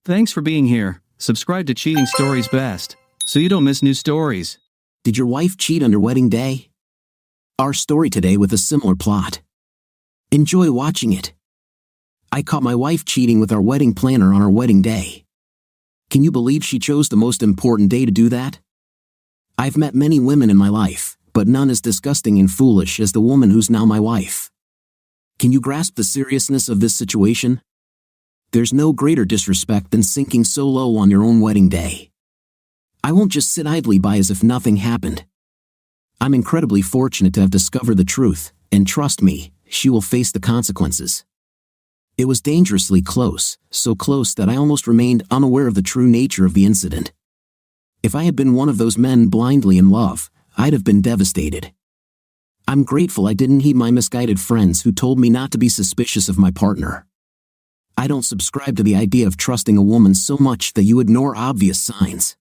Thanks for being here. Subscribe to Cheating Stories Best, so you don't miss new stories. Did your wife cheat on your wedding day? Our story today with a similar plot. Enjoy watching it. I caught my wife cheating with our wedding planner on our wedding day. Can you believe she chose the most important day to do that? I've met many women in my life, but none as disgusting and foolish as the woman who's now my wife. Can you grasp the seriousness of this situation? There's no greater disrespect than sinking so low on your own wedding day. I won't just sit idly by as if nothing happened. I'm incredibly fortunate to have discovered the truth, and trust me, she will face the consequences. It was dangerously close, so close that I almost remained unaware of the true nature of the incident. If I had been one of those men blindly in love, I'd have been devastated. I'm grateful I didn't heed my misguided friends who told me not to be suspicious of my partner. I don't subscribe to the idea of trusting a woman so much that you ignore obvious signs.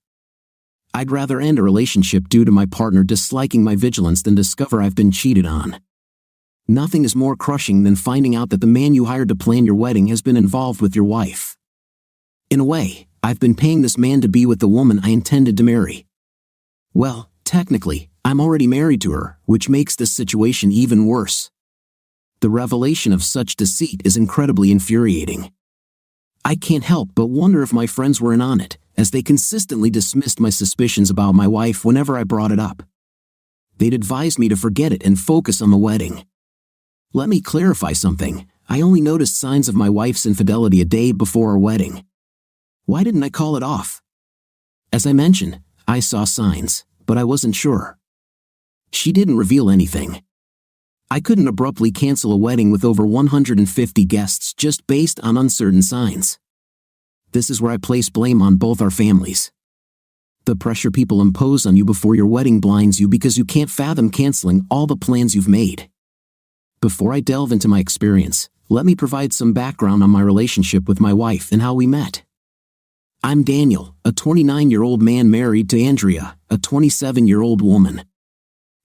I'd rather end a relationship due to my partner disliking my vigilance than discover I've been cheated on. Nothing is more crushing than finding out that the man you hired to plan your wedding has been involved with your wife. In a way, I've been paying this man to be with the woman I intended to marry. Well, technically, I'm already married to her, which makes this situation even worse. The revelation of such deceit is incredibly infuriating. I can't help but wonder if my friends were in on it, as they consistently dismissed my suspicions about my wife whenever I brought it up. They'd advise me to forget it and focus on the wedding. Let me clarify something. I only noticed signs of my wife's infidelity a day before our wedding. Why didn't I call it off? As I mentioned, I saw signs, but I wasn't sure. She didn't reveal anything. I couldn't abruptly cancel a wedding with over 150 guests just based on uncertain signs. This is where I place blame on both our families. The pressure people impose on you before your wedding blinds you because you can't fathom canceling all the plans you've made. Before I delve into my experience, let me provide some background on my relationship with my wife and how we met. I'm Daniel, a 29-year-old man married to Andrea, a 27-year-old woman.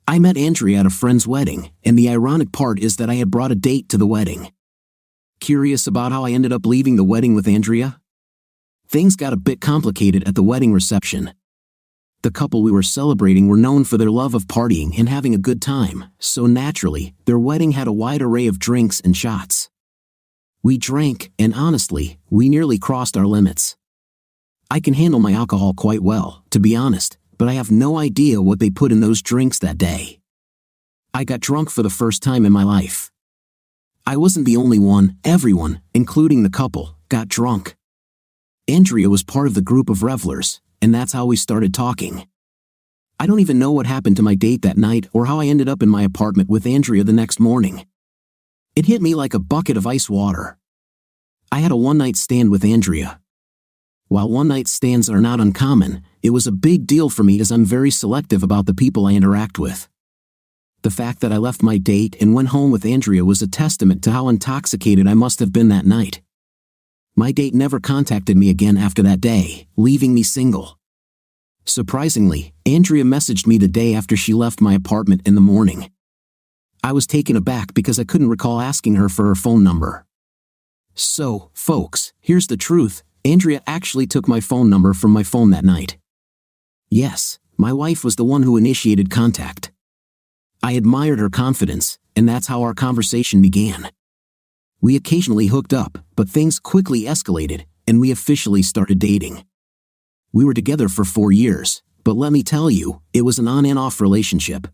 I met Andrea at a friend's wedding, and the ironic part is that I had brought a date to the wedding. Curious about how I ended up leaving the wedding with Andrea? Things got a bit complicated at the wedding reception. The couple we were celebrating were known for their love of partying and having a good time, so naturally, their wedding had a wide array of drinks and shots. We drank, and honestly, we nearly crossed our limits. I can handle my alcohol quite well, to be honest, but I have no idea what they put in those drinks that day. I got drunk for the first time in my life. I wasn't the only one, everyone, including the couple, got drunk. Andrea was part of the group of revelers, and that's how we started talking. I don't even know what happened to my date that night or how I ended up in my apartment with Andrea the next morning. It hit me like a bucket of ice water. I had a one-night stand with Andrea. While one-night stands are not uncommon, it was a big deal for me as I'm very selective about the people I interact with. The fact that I left my date and went home with Andrea was a testament to how intoxicated I must have been that night. My date never contacted me again after that day, leaving me single. Surprisingly, Andrea messaged me the day after she left my apartment in the morning. I was taken aback because I couldn't recall asking her for her phone number. So, folks, here's the truth. Andrea actually took my phone number from my phone that night. Yes, my wife was the one who initiated contact. I admired her confidence, and that's how our conversation began. We occasionally hooked up, but things quickly escalated, and we officially started dating. We were together for 4 years, but let me tell you, it was an on and off relationship.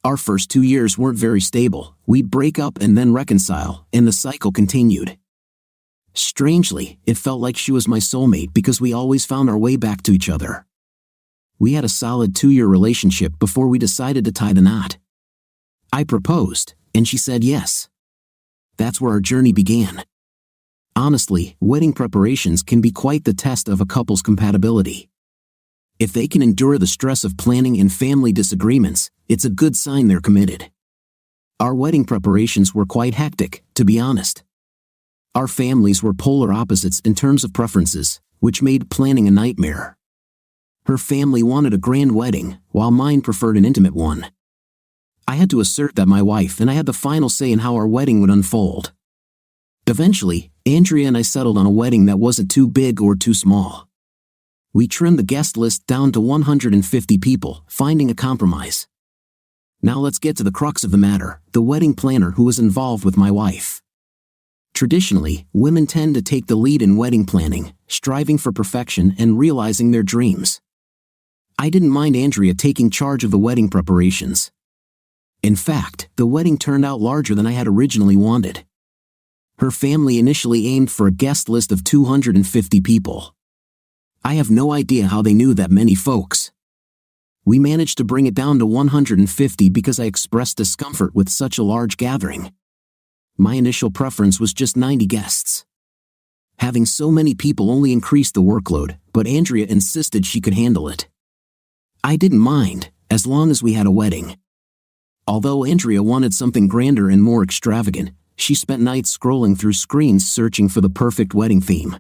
Our first 2 years weren't very stable. We'd break up and then reconcile, and the cycle continued. Strangely, it felt like she was my soulmate because we always found our way back to each other. We had a solid 2-year relationship before we decided to tie the knot. I proposed, and she said yes. That's where our journey began. Honestly, wedding preparations can be quite the test of a couple's compatibility. If they can endure the stress of planning and family disagreements, it's a good sign they're committed. Our wedding preparations were quite hectic, to be honest. Our families were polar opposites in terms of preferences, which made planning a nightmare. Her family wanted a grand wedding, while mine preferred an intimate one. I had to assert that my wife and I had the final say in how our wedding would unfold. Eventually, Andrea and I settled on a wedding that wasn't too big or too small. We trimmed the guest list down to 150 people, finding a compromise. Now let's get to the crux of the matter, the wedding planner who was involved with my wife. Traditionally, women tend to take the lead in wedding planning, striving for perfection and realizing their dreams. I didn't mind Andrea taking charge of the wedding preparations. In fact, the wedding turned out larger than I had originally wanted. Her family initially aimed for a guest list of 250 people. I have no idea how they knew that many folks. We managed to bring it down to 150 because I expressed discomfort with such a large gathering. My initial preference was just 90 guests. Having so many people only increased the workload, but Andrea insisted she could handle it. I didn't mind, as long as we had a wedding. Although Andrea wanted something grander and more extravagant, she spent nights scrolling through screens searching for the perfect wedding theme.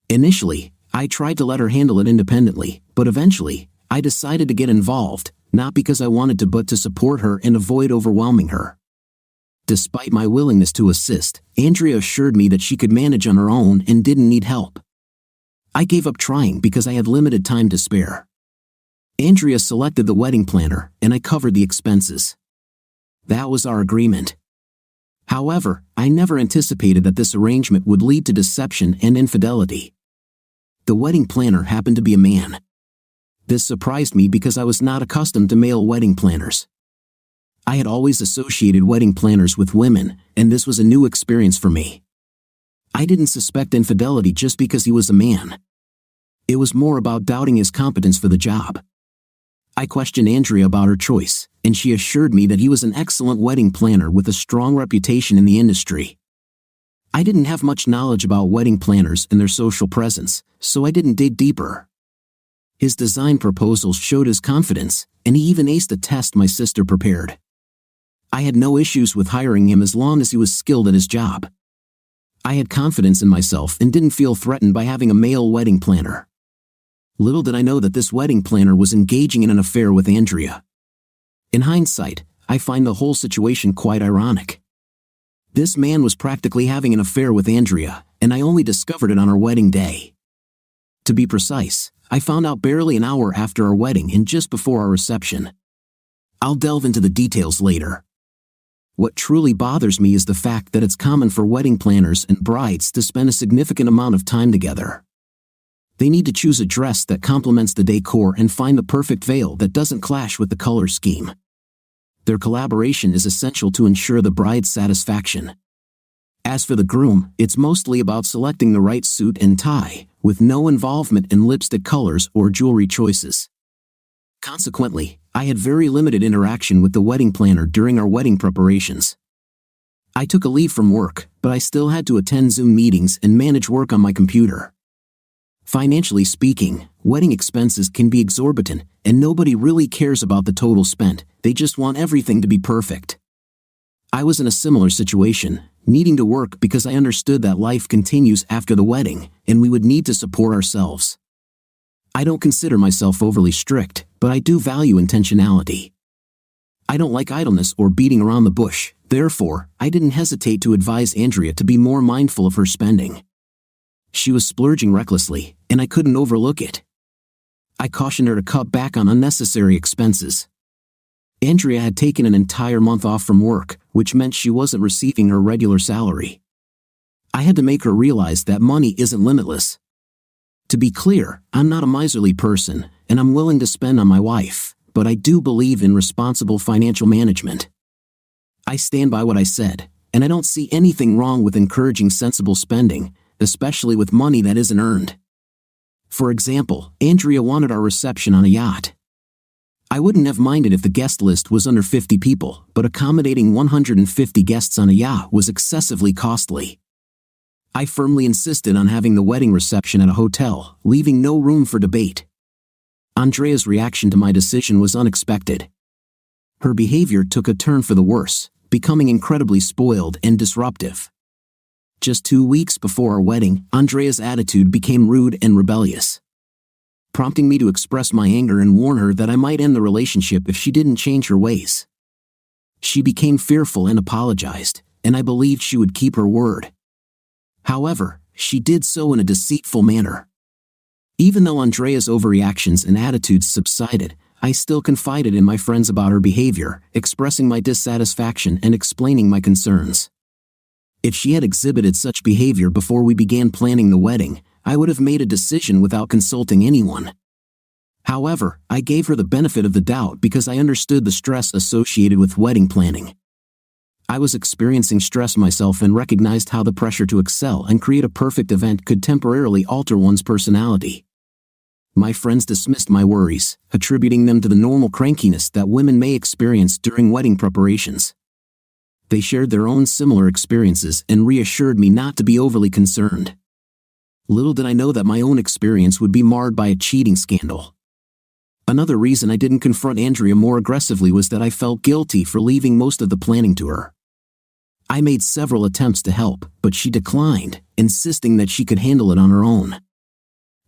Initially, I tried to let her handle it independently, but eventually, I decided to get involved, not because I wanted to but to support her and avoid overwhelming her. Despite my willingness to assist, Andrea assured me that she could manage on her own and didn't need help. I gave up trying because I had limited time to spare. Andrea selected the wedding planner, and I covered the expenses. That was our agreement. However, I never anticipated that this arrangement would lead to deception and infidelity. The wedding planner happened to be a man. This surprised me because I was not accustomed to male wedding planners. I had always associated wedding planners with women, and this was a new experience for me. I didn't suspect infidelity just because he was a man. It was more about doubting his competence for the job. I questioned Andrea about her choice, and she assured me that he was an excellent wedding planner with a strong reputation in the industry. I didn't have much knowledge about wedding planners and their social presence, so I didn't dig deeper. His design proposals showed his confidence, and he even aced a test my sister prepared. I had no issues with hiring him as long as he was skilled at his job. I had confidence in myself and didn't feel threatened by having a male wedding planner. Little did I know that this wedding planner was engaging in an affair with Andrea. In hindsight, I find the whole situation quite ironic. This man was practically having an affair with Andrea, and I only discovered it on our wedding day. To be precise, I found out barely an hour after our wedding and just before our reception. I'll delve into the details later. What truly bothers me is the fact that it's common for wedding planners and brides to spend a significant amount of time together. They need to choose a dress that complements the decor and find the perfect veil that doesn't clash with the color scheme. Their collaboration is essential to ensure the bride's satisfaction. As for the groom, it's mostly about selecting the right suit and tie, with no involvement in lipstick colors or jewelry choices. Consequently, I had very limited interaction with the wedding planner during our wedding preparations. I took a leave from work, but I still had to attend Zoom meetings and manage work on my computer. Financially speaking, wedding expenses can be exorbitant, and nobody really cares about the total spent, they just want everything to be perfect. I was in a similar situation, needing to work because I understood that life continues after the wedding, and we would need to support ourselves. I don't consider myself overly strict, but I do value intentionality. I don't like idleness or beating around the bush, therefore, I didn't hesitate to advise Andrea to be more mindful of her spending. She was splurging recklessly, and I couldn't overlook it. I cautioned her to cut back on unnecessary expenses. Andrea had taken an entire month off from work, which meant she wasn't receiving her regular salary. I had to make her realize that money isn't limitless. To be clear, I'm not a miserly person, and I'm willing to spend on my wife, but I do believe in responsible financial management. I stand by what I said, and I don't see anything wrong with encouraging sensible spending, especially with money that isn't earned. For example, Andrea wanted our reception on a yacht. I wouldn't have minded if the guest list was under 50 people, but accommodating 150 guests on a yacht was excessively costly. I firmly insisted on having the wedding reception at a hotel, leaving no room for debate. Andrea's reaction to my decision was unexpected. Her behavior took a turn for the worse, becoming incredibly spoiled and disruptive. Just 2 weeks before our wedding, Andrea's attitude became rude and rebellious, prompting me to express my anger and warn her that I might end the relationship if she didn't change her ways. She became fearful and apologized, and I believed she would keep her word. However, she did so in a deceitful manner. Even though Andrea's overreactions and attitudes subsided, I still confided in my friends about her behavior, expressing my dissatisfaction and explaining my concerns. If she had exhibited such behavior before we began planning the wedding, I would have made a decision without consulting anyone. However, I gave her the benefit of the doubt because I understood the stress associated with wedding planning. I was experiencing stress myself and recognized how the pressure to excel and create a perfect event could temporarily alter one's personality. My friends dismissed my worries, attributing them to the normal crankiness that women may experience during wedding preparations. They shared their own similar experiences and reassured me not to be overly concerned. Little did I know that my own experience would be marred by a cheating scandal. Another reason I didn't confront Andrea more aggressively was that I felt guilty for leaving most of the planning to her. I made several attempts to help, but she declined, insisting that she could handle it on her own.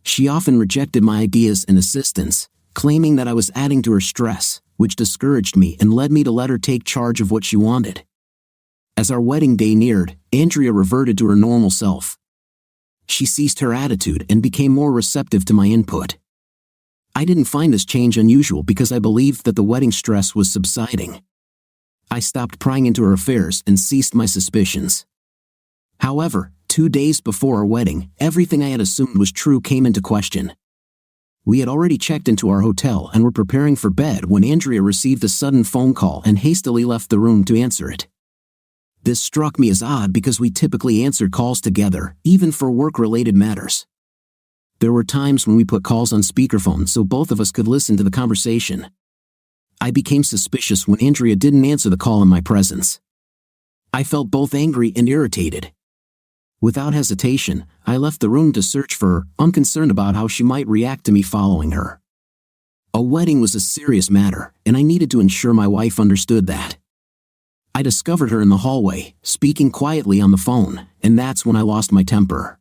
She often rejected my ideas and assistance, claiming that I was adding to her stress, which discouraged me and led me to let her take charge of what she wanted. As our wedding day neared, Andrea reverted to her normal self. She ceased her attitude and became more receptive to my input. I didn't find this change unusual because I believed that the wedding stress was subsiding. I stopped prying into her affairs and ceased my suspicions. However, 2 days before our wedding, everything I had assumed was true came into question. We had already checked into our hotel and were preparing for bed when Andrea received a sudden phone call and hastily left the room to answer it. This struck me as odd because we typically answered calls together, even for work-related matters. There were times when we put calls on speakerphone so both of us could listen to the conversation. I became suspicious when Andrea didn't answer the call in my presence. I felt both angry and irritated. Without hesitation, I left the room to search for her, unconcerned about how she might react to me following her. A wedding was a serious matter, and I needed to ensure my wife understood that. I discovered her in the hallway, speaking quietly on the phone, and that's when I lost my temper.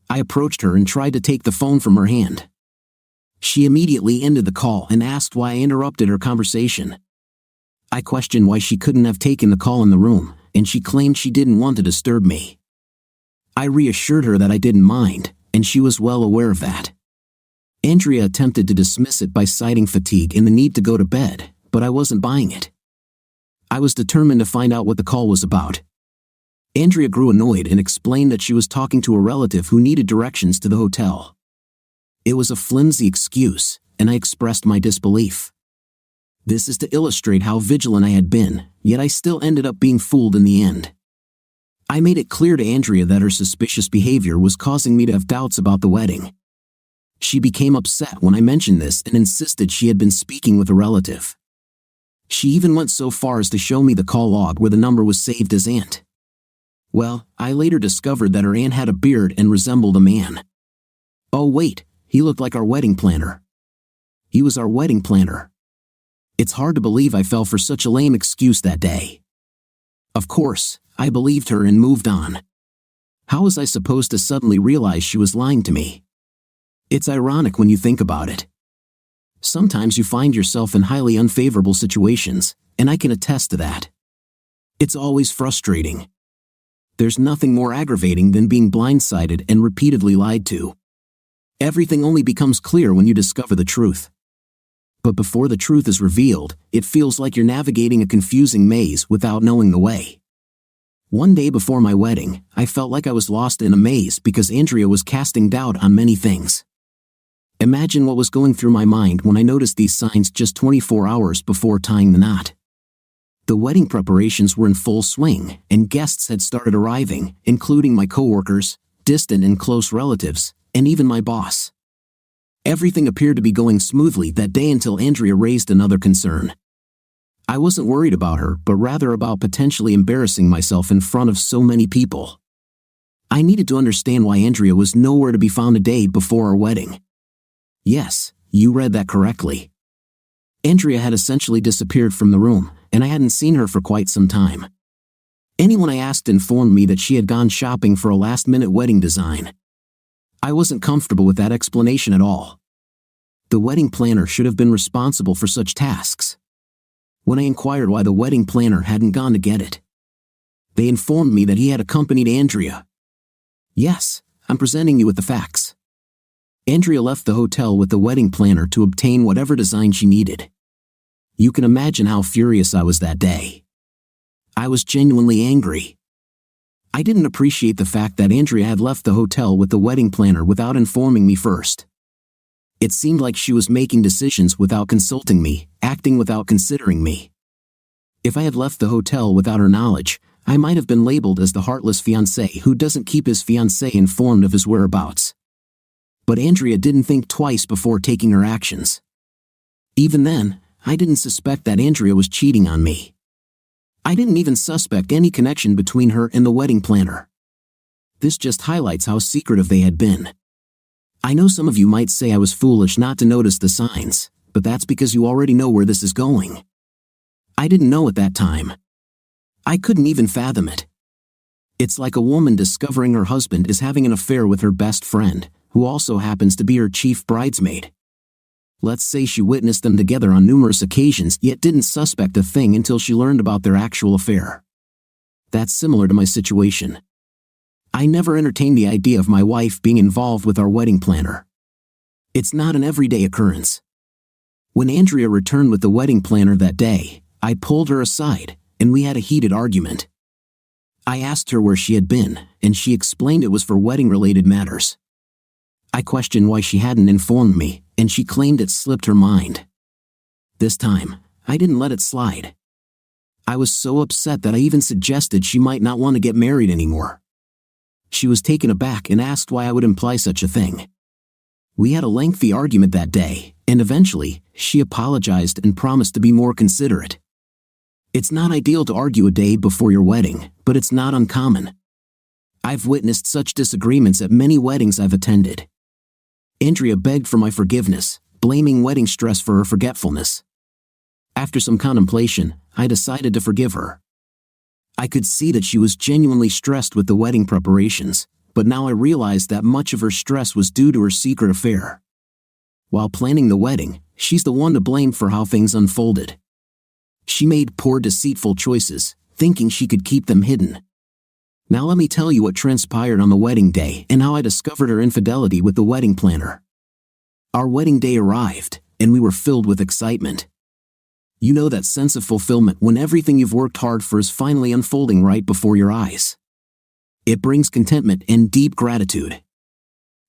I approached her and tried to take the phone from her hand. She immediately ended the call and asked why I interrupted her conversation. I questioned why she couldn't have taken the call in the room, and she claimed she didn't want to disturb me. I reassured her that I didn't mind, and she was well aware of that. Andrea attempted to dismiss it by citing fatigue and the need to go to bed, but I wasn't buying it. I was determined to find out what the call was about. Andrea grew annoyed and explained that she was talking to a relative who needed directions to the hotel. It was a flimsy excuse, and I expressed my disbelief. This is to illustrate how vigilant I had been, yet I still ended up being fooled in the end. I made it clear to Andrea that her suspicious behavior was causing me to have doubts about the wedding. She became upset when I mentioned this and insisted she had been speaking with a relative. She even went so far as to show me the call log where the number was saved as Aunt. Well, I later discovered that her aunt had a beard and resembled a man. Oh wait, he looked like our wedding planner. He was our wedding planner. It's hard to believe I fell for such a lame excuse that day. Of course, I believed her and moved on. How was I supposed to suddenly realize she was lying to me? It's ironic when you think about it. Sometimes you find yourself in highly unfavorable situations, and I can attest to that. It's always frustrating. There's nothing more aggravating than being blindsided and repeatedly lied to. Everything only becomes clear when you discover the truth. But before the truth is revealed, it feels like you're navigating a confusing maze without knowing the way. One day before my wedding, I felt like I was lost in a maze because Andrea was casting doubt on many things. Imagine what was going through my mind when I noticed these signs just 24 hours before tying the knot. The wedding preparations were in full swing, and guests had started arriving, including my coworkers, distant and close relatives, and even my boss. Everything appeared to be going smoothly that day until Andrea raised another concern. I wasn't worried about her, but rather about potentially embarrassing myself in front of so many people. I needed to understand why Andrea was nowhere to be found a day before our wedding. Yes, you read that correctly. Andrea had essentially disappeared from the room, and I hadn't seen her for quite some time. Anyone I asked informed me that she had gone shopping for a last-minute wedding design. I wasn't comfortable with that explanation at all. The wedding planner should have been responsible for such tasks. When I inquired why the wedding planner hadn't gone to get it, they informed me that he had accompanied Andrea. Yes, I'm presenting you with the facts. Andrea left the hotel with the wedding planner to obtain whatever design she needed. You can imagine how furious I was that day. I was genuinely angry. I didn't appreciate the fact that Andrea had left the hotel with the wedding planner without informing me first. It seemed like she was making decisions without consulting me, acting without considering me. If I had left the hotel without her knowledge, I might have been labeled as the heartless fiancé who doesn't keep his fiancée informed of his whereabouts. But Andrea didn't think twice before taking her actions. Even then, I didn't suspect that Andrea was cheating on me. I didn't even suspect any connection between her and the wedding planner. This just highlights how secretive they had been. I know some of you might say I was foolish not to notice the signs, but that's because you already know where this is going. I didn't know at that time. I couldn't even fathom it. It's like a woman discovering her husband is having an affair with her best friend, who also happens to be her chief bridesmaid. Let's say she witnessed them together on numerous occasions yet didn't suspect a thing until she learned about their actual affair. That's similar to my situation. I never entertained the idea of my wife being involved with our wedding planner. It's not an everyday occurrence. When Andrea returned with the wedding planner that day, I pulled her aside, and we had a heated argument. I asked her where she had been, and she explained it was for wedding-related matters. I questioned why she hadn't informed me, and she claimed it slipped her mind. This time, I didn't let it slide. I was so upset that I even suggested she might not want to get married anymore. She was taken aback and asked why I would imply such a thing. We had a lengthy argument that day, and eventually, she apologized and promised to be more considerate. It's not ideal to argue a day before your wedding, but it's not uncommon. I've witnessed such disagreements at many weddings I've attended. Andrea begged for my forgiveness, blaming wedding stress for her forgetfulness. After some contemplation, I decided to forgive her. I could see that she was genuinely stressed with the wedding preparations, but now I realized that much of her stress was due to her secret affair. While planning the wedding, she's the one to blame for how things unfolded. She made poor, deceitful choices, thinking she could keep them hidden. Now let me tell you what transpired on the wedding day and how I discovered her infidelity with the wedding planner. Our wedding day arrived, and we were filled with excitement. You know that sense of fulfillment when everything you've worked hard for is finally unfolding right before your eyes. It brings contentment and deep gratitude.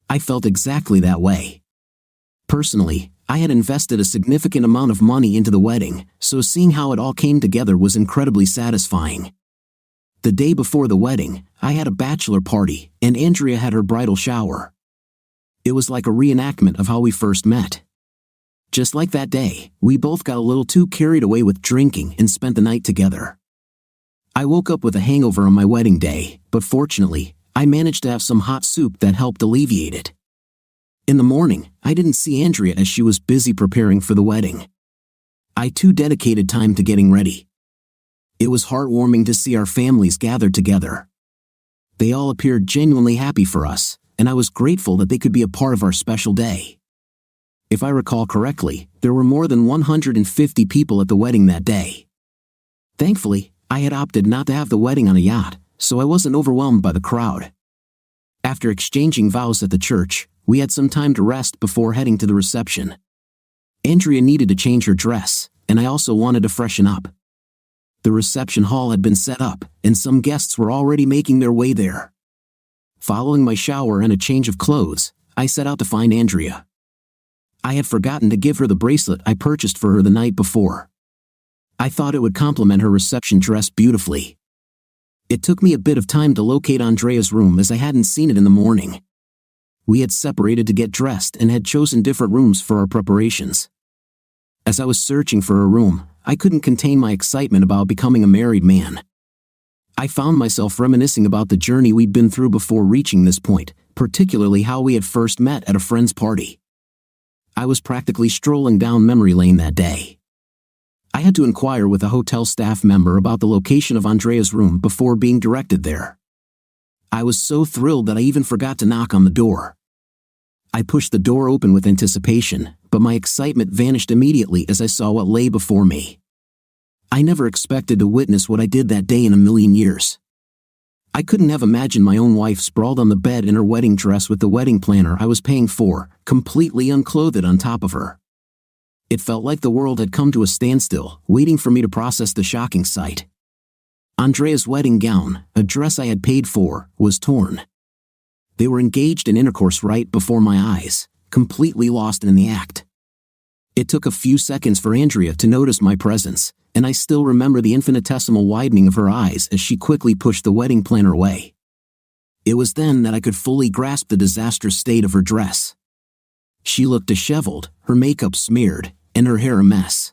I felt exactly that way. Personally, I had invested a significant amount of money into the wedding, so seeing how it all came together was incredibly satisfying. The day before the wedding, I had a bachelor party, and Andrea had her bridal shower. It was like a reenactment of how we first met. Just like that day, we both got a little too carried away with drinking and spent the night together. I woke up with a hangover on my wedding day, but fortunately, I managed to have some hot soup that helped alleviate it. In the morning, I didn't see Andrea as she was busy preparing for the wedding. I too dedicated time to getting ready. It was heartwarming to see our families gathered together. They all appeared genuinely happy for us, and I was grateful that they could be a part of our special day. If I recall correctly, there were more than 150 people at the wedding that day. Thankfully, I had opted not to have the wedding on a yacht, so I wasn't overwhelmed by the crowd. After exchanging vows at the church, we had some time to rest before heading to the reception. Andrea needed to change her dress, and I also wanted to freshen up. The reception hall had been set up, and some guests were already making their way there. Following my shower and a change of clothes, I set out to find Andrea. I had forgotten to give her the bracelet I purchased for her the night before. I thought it would complement her reception dress beautifully. It took me a bit of time to locate Andrea's room as I hadn't seen it in the morning. We had separated to get dressed and had chosen different rooms for our preparations. As I was searching for a room, I couldn't contain my excitement about becoming a married man. I found myself reminiscing about the journey we'd been through before reaching this point, particularly how we had first met at a friend's party. I was practically strolling down memory lane that day. I had to inquire with a hotel staff member about the location of Andrea's room before being directed there. I was so thrilled that I even forgot to knock on the door. I pushed the door open with anticipation, but my excitement vanished immediately as I saw what lay before me. I never expected to witness what I did that day in a million years. I couldn't have imagined my own wife sprawled on the bed in her wedding dress with the wedding planner I was paying for, completely unclothed on top of her. It felt like the world had come to a standstill, waiting for me to process the shocking sight. Andrea's wedding gown, a dress I had paid for, was torn. They were engaged in intercourse right before my eyes, completely lost in the act. It took a few seconds for Andrea to notice my presence, and I still remember the infinitesimal widening of her eyes as she quickly pushed the wedding planner away. It was then that I could fully grasp the disastrous state of her dress. She looked disheveled, her makeup smeared, and her hair a mess.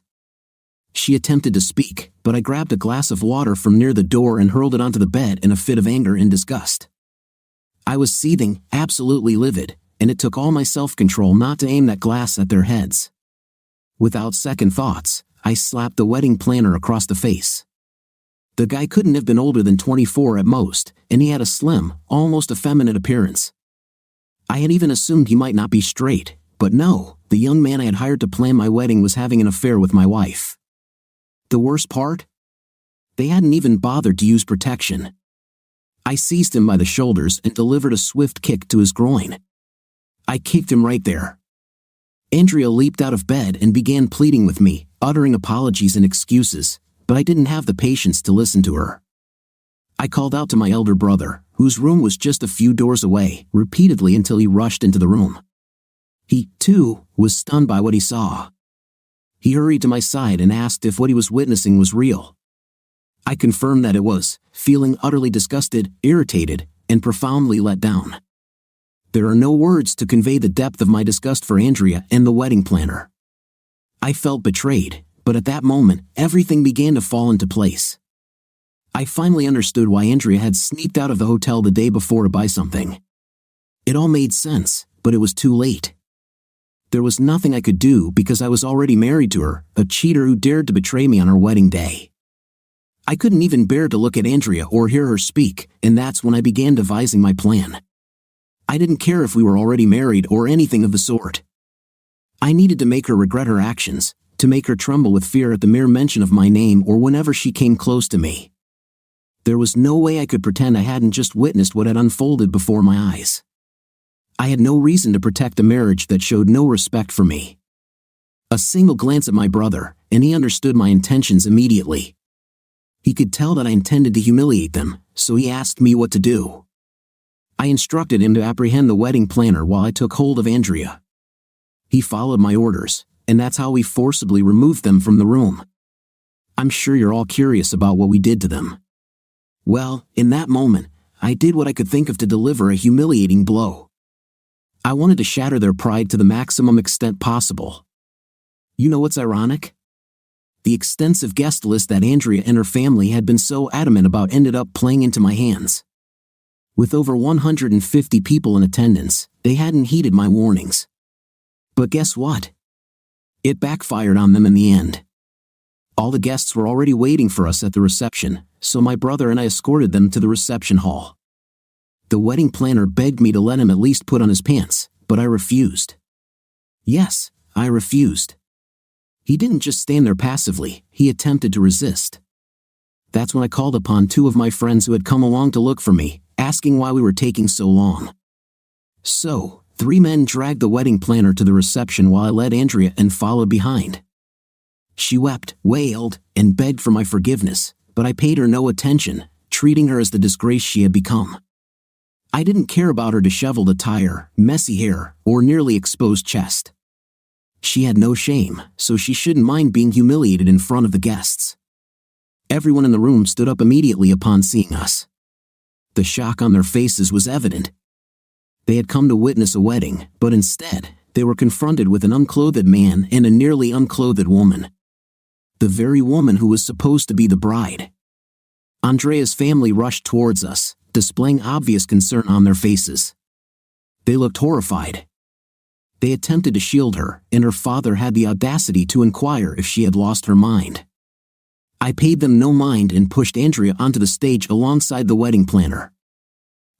She attempted to speak, but I grabbed a glass of water from near the door and hurled it onto the bed in a fit of anger and disgust. I was seething, absolutely livid, and it took all my self-control not to aim that glass at their heads. Without second thoughts, I slapped the wedding planner across the face. The guy couldn't have been older than 24 at most, and he had a slim, almost effeminate appearance. I had even assumed he might not be straight, but no, the young man I had hired to plan my wedding was having an affair with my wife. The worst part? They hadn't even bothered to use protection. I seized him by the shoulders and delivered a swift kick to his groin. I kicked him right there. Andrea leaped out of bed and began pleading with me, uttering apologies and excuses, but I didn't have the patience to listen to her. I called out to my elder brother, whose room was just a few doors away, repeatedly until he rushed into the room. He, too, was stunned by what he saw. He hurried to my side and asked if what he was witnessing was real. I confirmed that it was, feeling utterly disgusted, irritated, and profoundly let down. There are no words to convey the depth of my disgust for Andrea and the wedding planner. I felt betrayed, but at that moment, everything began to fall into place. I finally understood why Andrea had sneaked out of the hotel the day before to buy something. It all made sense, but it was too late. There was nothing I could do because I was already married to her, a cheater who dared to betray me on our wedding day. I couldn't even bear to look at Andrea or hear her speak, and that's when I began devising my plan. I didn't care if we were already married or anything of the sort. I needed to make her regret her actions, to make her tremble with fear at the mere mention of my name or whenever she came close to me. There was no way I could pretend I hadn't just witnessed what had unfolded before my eyes. I had no reason to protect a marriage that showed no respect for me. A single glance at my brother, and he understood my intentions immediately. He could tell that I intended to humiliate them, so he asked me what to do. I instructed him to apprehend the wedding planner while I took hold of Andrea. He followed my orders, and that's how we forcibly removed them from the room. I'm sure you're all curious about what we did to them. Well, in that moment, I did what I could think of to deliver a humiliating blow. I wanted to shatter their pride to the maximum extent possible. You know what's ironic? The extensive guest list that Andrea and her family had been so adamant about ended up playing into my hands. With over 150 people in attendance, they hadn't heeded my warnings. But guess what? It backfired on them in the end. All the guests were already waiting for us at the reception, so my brother and I escorted them to the reception hall. The wedding planner begged me to let him at least put on his pants, but I refused. Yes, I refused. He didn't just stand there passively, he attempted to resist. That's when I called upon two of my friends who had come along to look for me, asking why we were taking so long. So, 3 men dragged the wedding planner to the reception while I led Andrea and followed behind. She wept, wailed, and begged for my forgiveness, but I paid her no attention, treating her as the disgrace she had become. I didn't care about her disheveled attire, messy hair, or nearly exposed chest. She had no shame, so she shouldn't mind being humiliated in front of the guests. Everyone in the room stood up immediately upon seeing us. The shock on their faces was evident. They had come to witness a wedding, but instead, they were confronted with an unclothed man and a nearly unclothed woman. The very woman who was supposed to be the bride. Andrea's family rushed towards us, displaying obvious concern on their faces. They looked horrified. They attempted to shield her, and her father had the audacity to inquire if she had lost her mind. I paid them no mind and pushed Andrea onto the stage alongside the wedding planner.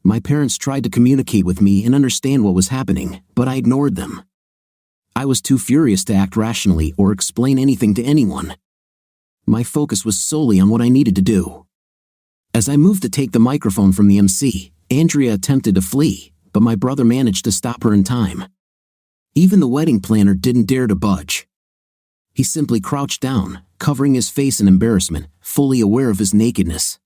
My parents tried to communicate with me and understand what was happening, but I ignored them. I was too furious to act rationally or explain anything to anyone. My focus was solely on what I needed to do. As I moved to take the microphone from the MC, Andrea attempted to flee, but my brother managed to stop her in time. Even the wedding planner didn't dare to budge. He simply crouched down, covering his face in embarrassment, fully aware of his nakedness.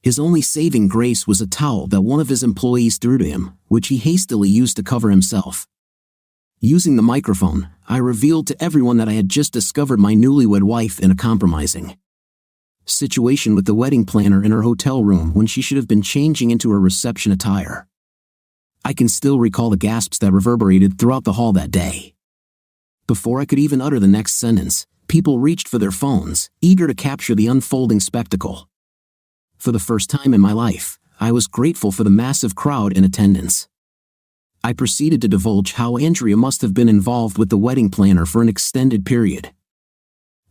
His only saving grace was a towel that one of his employees threw to him, which he hastily used to cover himself. Using the microphone, I revealed to everyone that I had just discovered my newlywed wife in a compromising situation with the wedding planner in her hotel room when she should have been changing into her reception attire. I can still recall the gasps that reverberated throughout the hall that day. Before I could even utter the next sentence, people reached for their phones, eager to capture the unfolding spectacle. For the first time in my life, I was grateful for the massive crowd in attendance. I proceeded to divulge how Andrea must have been involved with the wedding planner for an extended period.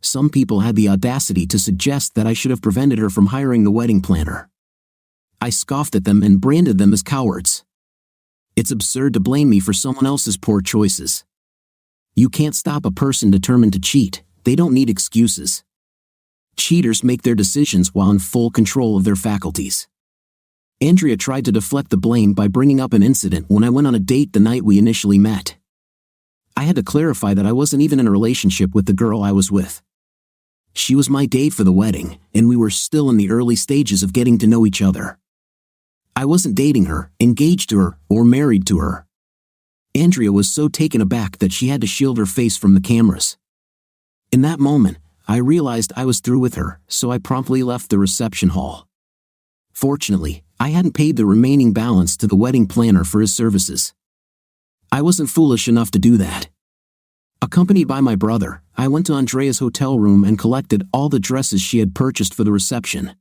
Some people had the audacity to suggest that I should have prevented her from hiring the wedding planner. I scoffed at them and branded them as cowards. It's absurd to blame me for someone else's poor choices. You can't stop a person determined to cheat. They don't need excuses. Cheaters make their decisions while in full control of their faculties. Andrea tried to deflect the blame by bringing up an incident when I went on a date the night we initially met. I had to clarify that I wasn't even in a relationship with the girl I was with. She was my date for the wedding, and we were still in the early stages of getting to know each other. I wasn't dating her, engaged to her, or married to her. Andrea was so taken aback that she had to shield her face from the cameras. In that moment, I realized I was through with her, so I promptly left the reception hall. Fortunately, I hadn't paid the remaining balance to the wedding planner for his services. I wasn't foolish enough to do that. Accompanied by my brother, I went to Andrea's hotel room and collected all the dresses she had purchased for the reception,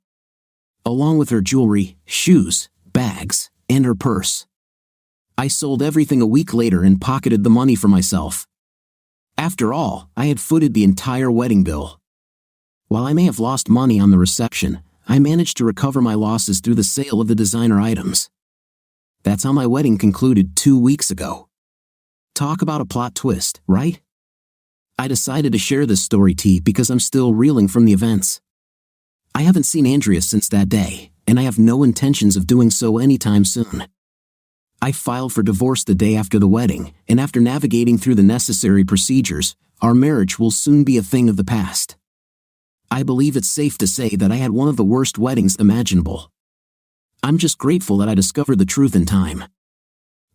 along with her jewelry, shoes, bags, and her purse. I sold everything a week later and pocketed the money for myself. After all, I had footed the entire wedding bill. While I may have lost money on the reception, I managed to recover my losses through the sale of the designer items. That's how my wedding concluded 2 weeks ago. Talk about a plot twist, right? I decided to share this story because I'm still reeling from the events. I haven't seen Andrea since that day, and I have no intentions of doing so anytime soon. I filed for divorce the day after the wedding, and after navigating through the necessary procedures, our marriage will soon be a thing of the past. I believe it's safe to say that I had one of the worst weddings imaginable. I'm just grateful that I discovered the truth in time.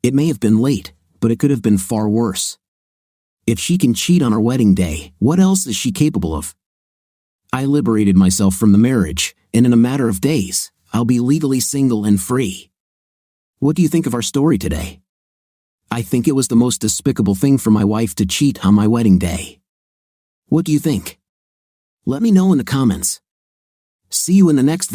It may have been late, but it could have been far worse. If she can cheat on our wedding day, what else is she capable of? I liberated myself from the marriage, and in a matter of days, I'll be legally single and free. What do you think of our story today? I think it was the most despicable thing for my wife to cheat on my wedding day. What do you think? Let me know in the comments. See you in the next video.